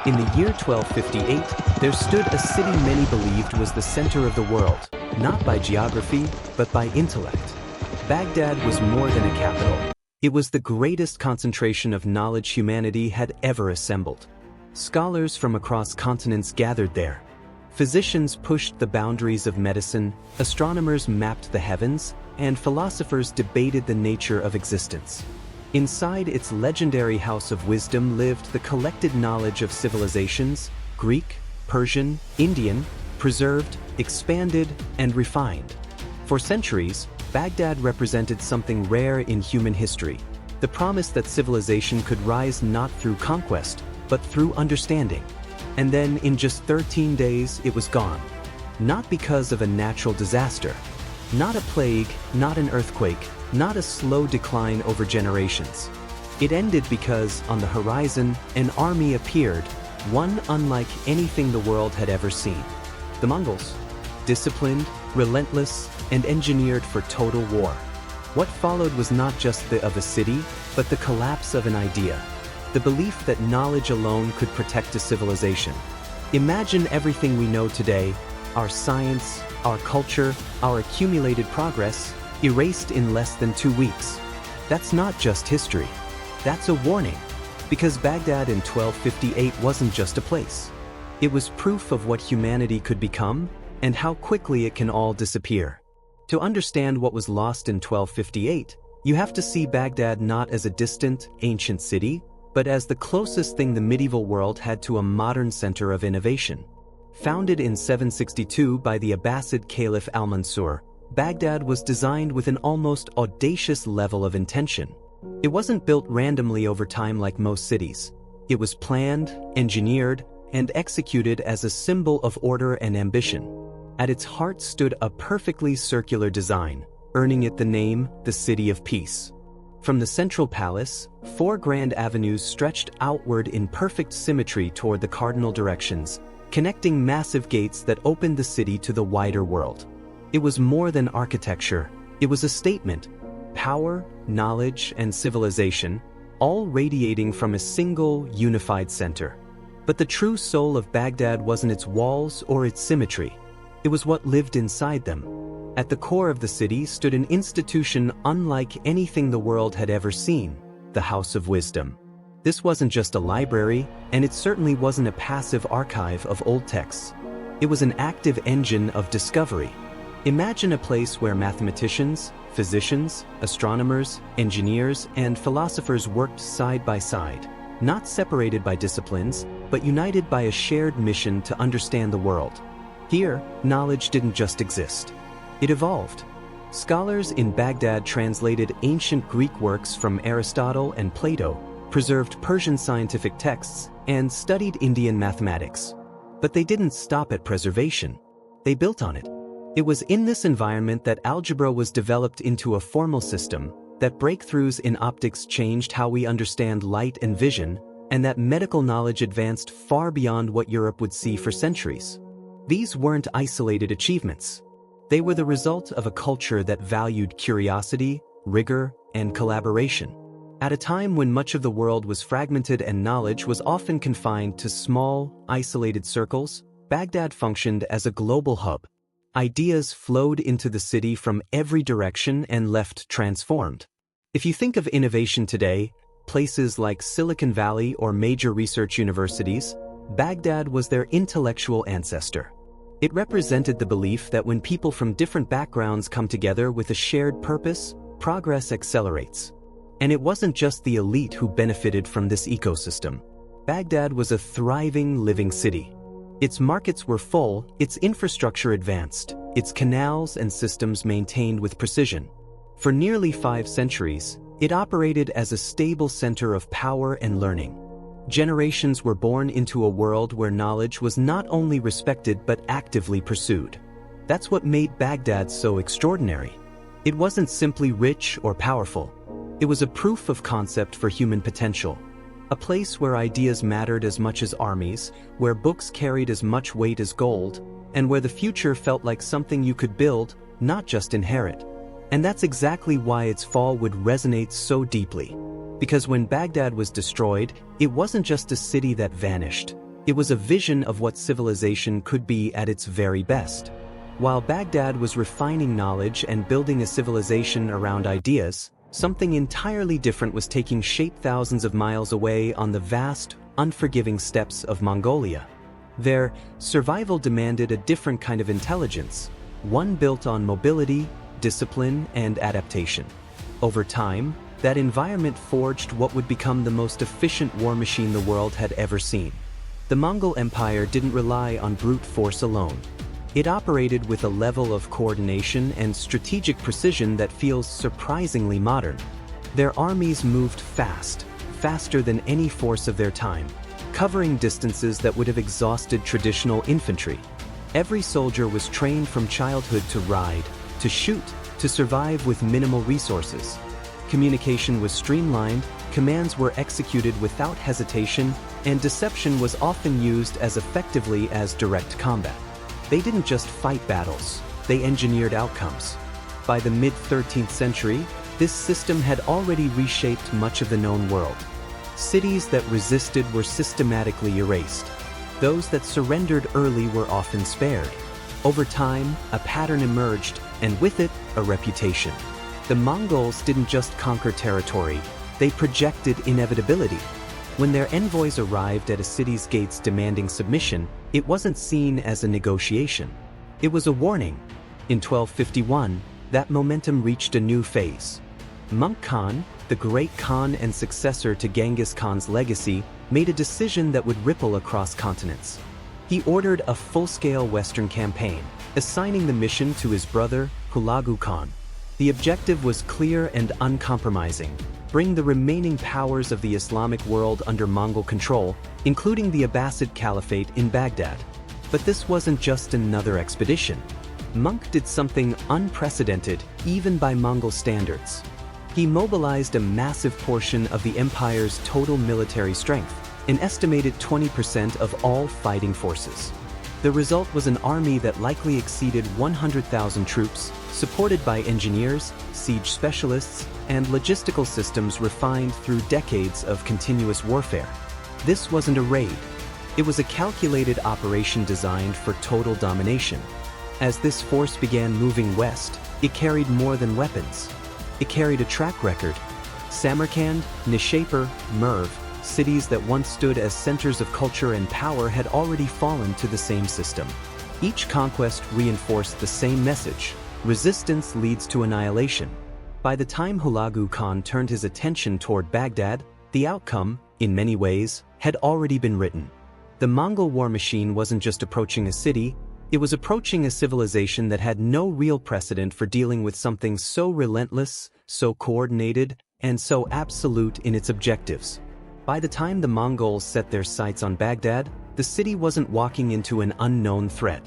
In the year 1258, there stood a city many believed was the center of the world, not by geography, but by intellect. Baghdad was more than a capital. It was the greatest concentration of knowledge humanity had ever assembled. Scholars from across continents gathered there. Physicians pushed the boundaries of medicine, astronomers mapped the heavens, and philosophers debated the nature of existence. Inside its legendary House of Wisdom lived the collected knowledge of civilizations, Greek, Persian, Indian, preserved, expanded, and refined. For centuries, Baghdad represented something rare in human history, the promise that civilization could rise not through conquest, but through understanding. And then, in just 13 days, it was gone. Not because of a natural disaster. Not a plague, not an earthquake, not a slow decline over generations. It ended because, on the horizon, an army appeared, one unlike anything the world had ever seen. The Mongols. Disciplined, relentless, and engineered for total war. What followed was not just the of a city, but the collapse of an idea. The belief that knowledge alone could protect a civilization. Imagine everything we know today, our science, our culture, our accumulated progress, erased in less than 2 weeks. That's not just history. That's a warning. Because Baghdad in 1258 wasn't just a place. It was proof of what humanity could become, and how quickly it can all disappear. To understand what was lost in 1258, you have to see Baghdad not as a distant, ancient city, but as the closest thing the medieval world had to a modern center of innovation. Founded in 762 by the Abbasid Caliph al-Mansur, Baghdad was designed with an almost audacious level of intention. It wasn't built randomly over time like most cities. It was planned, engineered, and executed as a symbol of order and ambition. At its heart stood a perfectly circular design, earning it the name, the City of Peace. From the central palace, 4 grand avenues stretched outward in perfect symmetry toward the cardinal directions, connecting massive gates that opened the city to the wider world. It was more than architecture, it was a statement. Power, knowledge, and civilization, all radiating from a single, unified center. But the true soul of Baghdad wasn't its walls or its symmetry. It was what lived inside them. At the core of the city stood an institution unlike anything the world had ever seen, the House of Wisdom. This wasn't just a library, and it certainly wasn't a passive archive of old texts. It was an active engine of discovery. Imagine a place where mathematicians, physicians, astronomers, engineers, and philosophers worked side by side, not separated by disciplines, but united by a shared mission to understand the world. Here, knowledge didn't just exist. It evolved. Scholars in Baghdad translated ancient Greek works from Aristotle and Plato, preserved Persian scientific texts, and studied Indian mathematics. But they didn't stop at preservation. They built on it. It was in this environment that algebra was developed into a formal system, that breakthroughs in optics changed how we understand light and vision, and that medical knowledge advanced far beyond what Europe would see for centuries. These weren't isolated achievements. They were the result of a culture that valued curiosity, rigor, and collaboration. At a time when much of the world was fragmented and knowledge was often confined to small, isolated circles, Baghdad functioned as a global hub. Ideas flowed into the city from every direction and left transformed. If you think of innovation today, places like Silicon Valley or major research universities, Baghdad was their intellectual ancestor. It represented the belief that when people from different backgrounds come together with a shared purpose, progress accelerates. And it wasn't just the elite who benefited from this ecosystem. Baghdad was a thriving, living city. Its markets were full, its infrastructure advanced, its canals and systems maintained with precision. For nearly 5 centuries, it operated as a stable center of power and learning. Generations were born into a world where knowledge was not only respected but actively pursued. That's what made Baghdad so extraordinary. It wasn't simply rich or powerful. It was a proof of concept for human potential. A place where ideas mattered as much as armies, where books carried as much weight as gold, and where the future felt like something you could build, not just inherit. And that's exactly why its fall would resonate so deeply. Because when Baghdad was destroyed, it wasn't just a city that vanished. It was a vision of what civilization could be at its very best. While Baghdad was refining knowledge and building a civilization around ideas, something entirely different was taking shape thousands of miles away on the vast, unforgiving steppes of Mongolia. Their survival demanded a different kind of intelligence, one built on mobility, discipline, and adaptation. Over time, that environment forged what would become the most efficient war machine the world had ever seen. The Mongol Empire didn't rely on brute force alone. It operated with a level of coordination and strategic precision that feels surprisingly modern. Their armies moved fast, faster than any force of their time, covering distances that would have exhausted traditional infantry. Every soldier was trained from childhood to ride, to shoot, to survive with minimal resources. Communication was streamlined, commands were executed without hesitation, and deception was often used as effectively as direct combat. They didn't just fight battles, they engineered outcomes. By the mid-13th century, this system had already reshaped much of the known world. Cities that resisted were systematically erased. Those that surrendered early were often spared. Over time, a pattern emerged, and with it, a reputation. The Mongols didn't just conquer territory, they projected inevitability. When their envoys arrived at a city's gates demanding submission, it wasn't seen as a negotiation. It was a warning. In 1251, that momentum reached a new phase. Monk Khan, the great Khan and successor to Genghis Khan's legacy, made a decision that would ripple across continents. He ordered a full-scale Western campaign, assigning the mission to his brother, Hulagu Khan. The objective was clear and uncompromising: bring the remaining powers of the Islamic world under Mongol control, including the Abbasid Caliphate in Baghdad. But this wasn't just another expedition. Monk did something unprecedented, even by Mongol standards. He mobilized a massive portion of the empire's total military strength, an estimated 20% of all fighting forces. The result was an army that likely exceeded 100,000 troops, supported by engineers, siege specialists, and logistical systems refined through decades of continuous warfare. This wasn't a raid. It was a calculated operation designed for total domination. As this force began moving west, it carried more than weapons. It carried a track record. Samarkand, Nishapur, Merv, cities that once stood as centers of culture and power had already fallen to the same system. Each conquest reinforced the same message: resistance leads to annihilation. By the time Hulagu Khan turned his attention toward Baghdad, the outcome, in many ways, had already been written. The Mongol war machine wasn't just approaching a city, it was approaching a civilization that had no real precedent for dealing with something so relentless, so coordinated, and so absolute in its objectives. By the time the Mongols set their sights on Baghdad, the city wasn't walking into an unknown threat.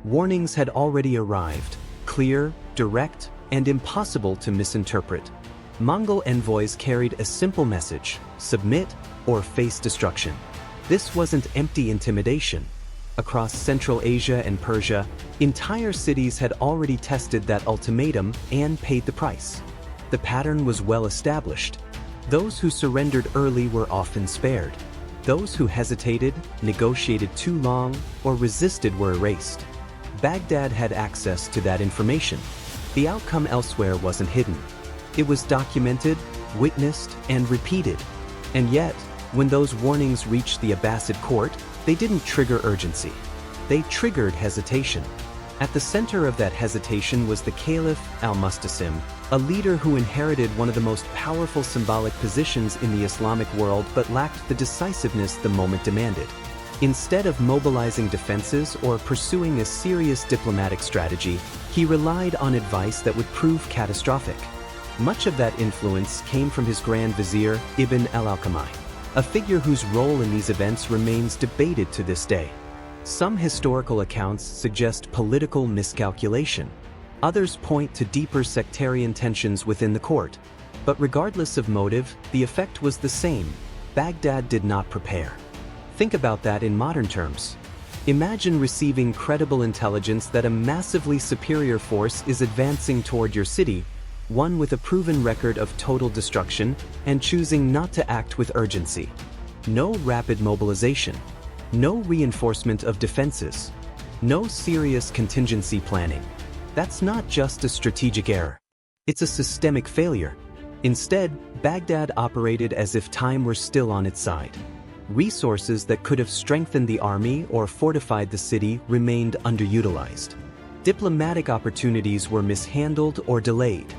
Warnings had already arrived, clear, direct, and impossible to misinterpret. Mongol envoys carried a simple message: submit or face destruction. This wasn't empty intimidation. Across Central Asia and Persia, entire cities had already tested that ultimatum and paid the price. The pattern was well established. Those who surrendered early were often spared. Those who hesitated, negotiated too long, or resisted were erased. Baghdad had access to that information. The outcome elsewhere wasn't hidden. It was documented, witnessed, and repeated. And yet, when those warnings reached the Abbasid court, they didn't trigger urgency. They triggered hesitation. At the center of that hesitation was the Caliph al-Mustasim, a leader who inherited one of the most powerful symbolic positions in the Islamic world but lacked the decisiveness the moment demanded. Instead of mobilizing defenses or pursuing a serious diplomatic strategy, he relied on advice that would prove catastrophic. Much of that influence came from his Grand Vizier Ibn al-Alqami, a figure whose role in these events remains debated to this day. Some historical accounts suggest political miscalculation. Others point to deeper sectarian tensions within the court. But regardless of motive, the effect was the same: Baghdad did not prepare. Think about that in modern terms. Imagine receiving credible intelligence that a massively superior force is advancing toward your city, one with a proven record of total destruction, and choosing not to act with urgency. No rapid mobilization. No reinforcement of defenses. No serious contingency planning. That's not just a strategic error. It's a systemic failure. Instead, Baghdad operated as if time were still on its side. Resources that could have strengthened the army or fortified the city remained underutilized. Diplomatic opportunities were mishandled or delayed.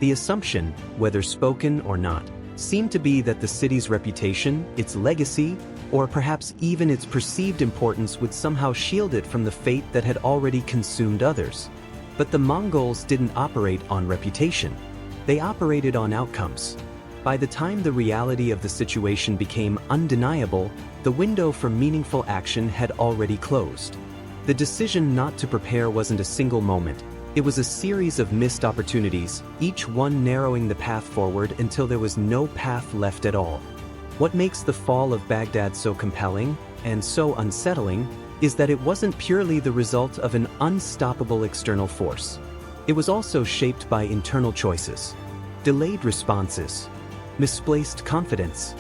The assumption, whether spoken or not, seemed to be that the city's reputation, its legacy, or perhaps even its perceived importance would somehow shield it from the fate that had already consumed others. But the Mongols didn't operate on reputation. They operated on outcomes. By the time the reality of the situation became undeniable, the window for meaningful action had already closed. The decision not to prepare wasn't a single moment. It was a series of missed opportunities, each one narrowing the path forward until there was no path left at all. What makes the fall of Baghdad so compelling, and so unsettling, is that it wasn't purely the result of an unstoppable external force. It was also shaped by internal choices, delayed responses, misplaced confidence,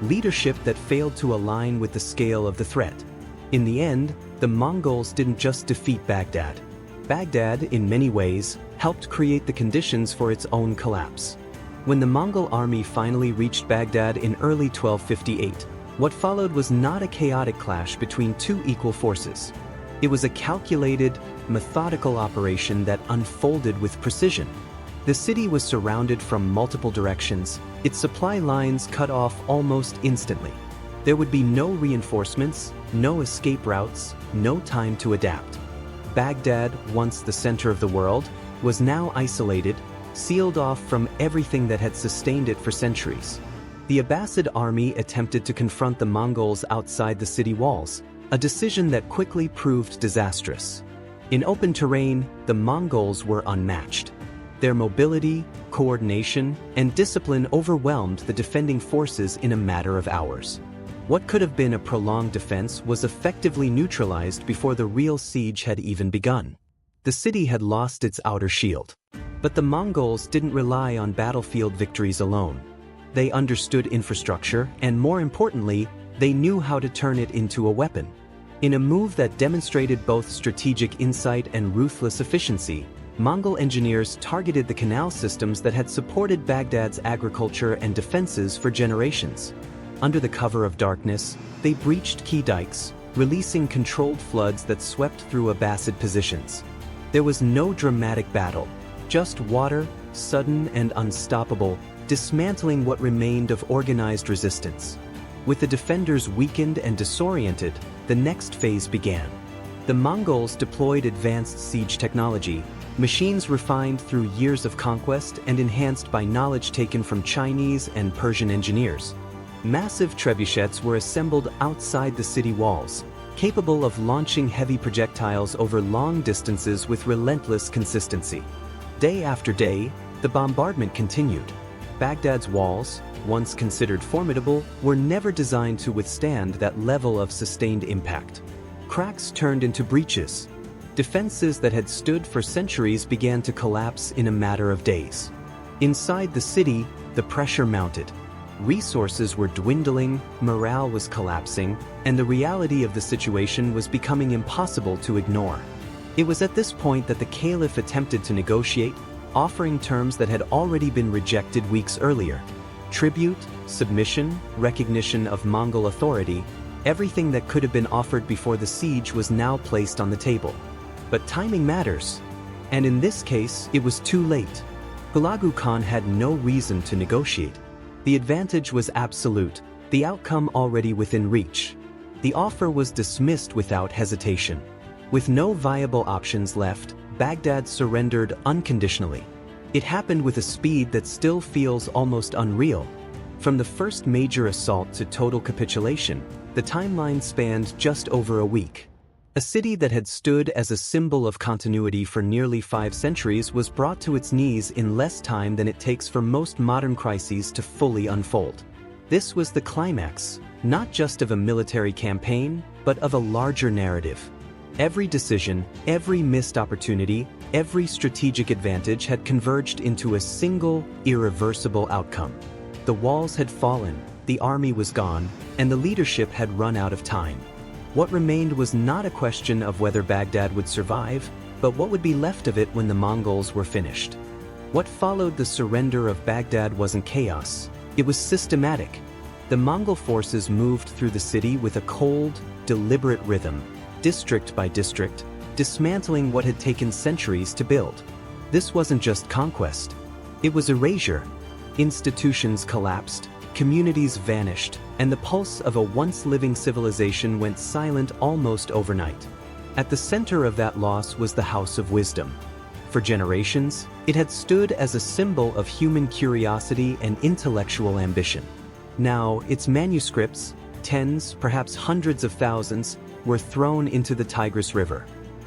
leadership that failed to align with the scale of the threat. In the end, the Mongols didn't just defeat Baghdad. Baghdad, in many ways, helped create the conditions for its own collapse. When the Mongol army finally reached Baghdad in early 1258, what followed was not a chaotic clash between two equal forces. It was a calculated, methodical operation that unfolded with precision. The city was surrounded from multiple directions, its supply lines cut off almost instantly. There would be no reinforcements, no escape routes, no time to adapt. Baghdad, once the center of the world, was now isolated, sealed off from everything that had sustained it for centuries. The Abbasid army attempted to confront the Mongols outside the city walls, a decision that quickly proved disastrous. In open terrain, the Mongols were unmatched. Their mobility, coordination, and discipline overwhelmed the defending forces in a matter of hours. What could have been a prolonged defense was effectively neutralized before the real siege had even begun. The city had lost its outer shield. But the Mongols didn't rely on battlefield victories alone. They understood infrastructure, and more importantly, they knew how to turn it into a weapon. In a move that demonstrated both strategic insight and ruthless efficiency, Mongol engineers targeted the canal systems that had supported Baghdad's agriculture and defenses for generations. Under the cover of darkness, they breached key dikes, releasing controlled floods that swept through Abbasid positions. There was no dramatic battle, just water, sudden and unstoppable, dismantling what remained of organized resistance. With the defenders weakened and disoriented, the next phase began. The Mongols deployed advanced siege technology, machines refined through years of conquest and enhanced by knowledge taken from Chinese and Persian engineers. Massive trebuchets were assembled outside the city walls, capable of launching heavy projectiles over long distances with relentless consistency. Day after day, the bombardment continued. Baghdad's walls, once considered formidable, were never designed to withstand that level of sustained impact. Cracks turned into breaches. Defenses that had stood for centuries began to collapse in a matter of days. Inside the city, the pressure mounted. Resources were dwindling, morale was collapsing, and the reality of the situation was becoming impossible to ignore. It was at this point that the Caliph attempted to negotiate, offering terms that had already been rejected weeks earlier. Tribute, submission, recognition of Mongol authority, everything that could have been offered before the siege was now placed on the table. But timing matters. And in this case, it was too late. Hulagu Khan had no reason to negotiate. The advantage was absolute, the outcome already within reach. The offer was dismissed without hesitation. With no viable options left, Baghdad surrendered unconditionally. It happened with a speed that still feels almost unreal. From the first major assault to total capitulation, the timeline spanned just over a week. A city that had stood as a symbol of continuity for nearly 5 centuries was brought to its knees in less time than it takes for most modern crises to fully unfold. This was the climax, not just of a military campaign, but of a larger narrative. Every decision, every missed opportunity, every strategic advantage had converged into a single, irreversible outcome. The walls had fallen, the army was gone, and the leadership had run out of time. What remained was not a question of whether Baghdad would survive, but what would be left of it when the Mongols were finished. What followed the surrender of Baghdad wasn't chaos, it was systematic. The Mongol forces moved through the city with a cold, deliberate rhythm, district by district, dismantling what had taken centuries to build. This wasn't just conquest, it was erasure. Institutions collapsed, communities vanished, and the pulse of a once-living civilization went silent almost overnight. At the center of that loss was the House of Wisdom. For generations, it had stood as a symbol of human curiosity and intellectual ambition. Now, its manuscripts, tens, perhaps hundreds of thousands, were thrown into the Tigris River.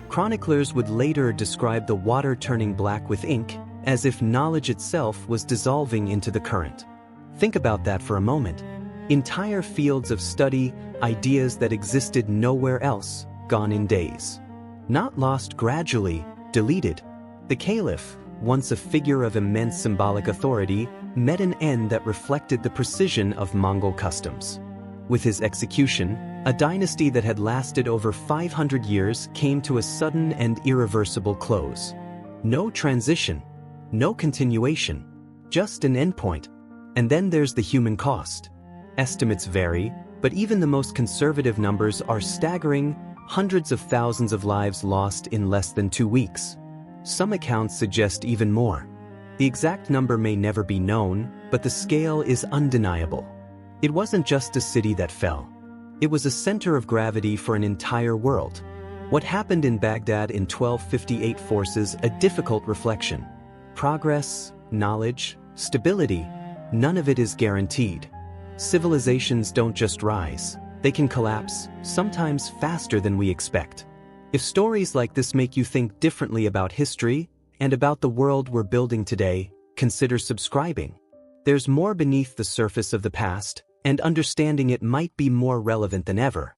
Chroniclers would later describe the water turning black with ink, as if knowledge itself was dissolving into the current. Think about that for a moment. Entire fields of study, ideas that existed nowhere else, gone in days. Not lost gradually, deleted. The caliph, once a figure of immense symbolic authority, met an end that reflected the precision of Mongol customs. With his execution, a dynasty that had lasted over 500 years came to a sudden and irreversible close. No transition, no continuation, just an endpoint. And then there's the human cost. Estimates vary, but even the most conservative numbers are staggering: hundreds of thousands of lives lost in less than 2 weeks. Some accounts suggest even more. The exact number may never be known, but the scale is undeniable. It wasn't just a city that fell. It was a center of gravity for an entire world. What happened in Baghdad in 1258 forces a difficult reflection. Progress, knowledge, stability, none of it is guaranteed. Civilizations don't just rise, they can collapse, sometimes faster than we expect. If stories like this make you think differently about history and about the world we're building today, consider subscribing. There's more beneath the surface of the past, and understanding it might be more relevant than ever.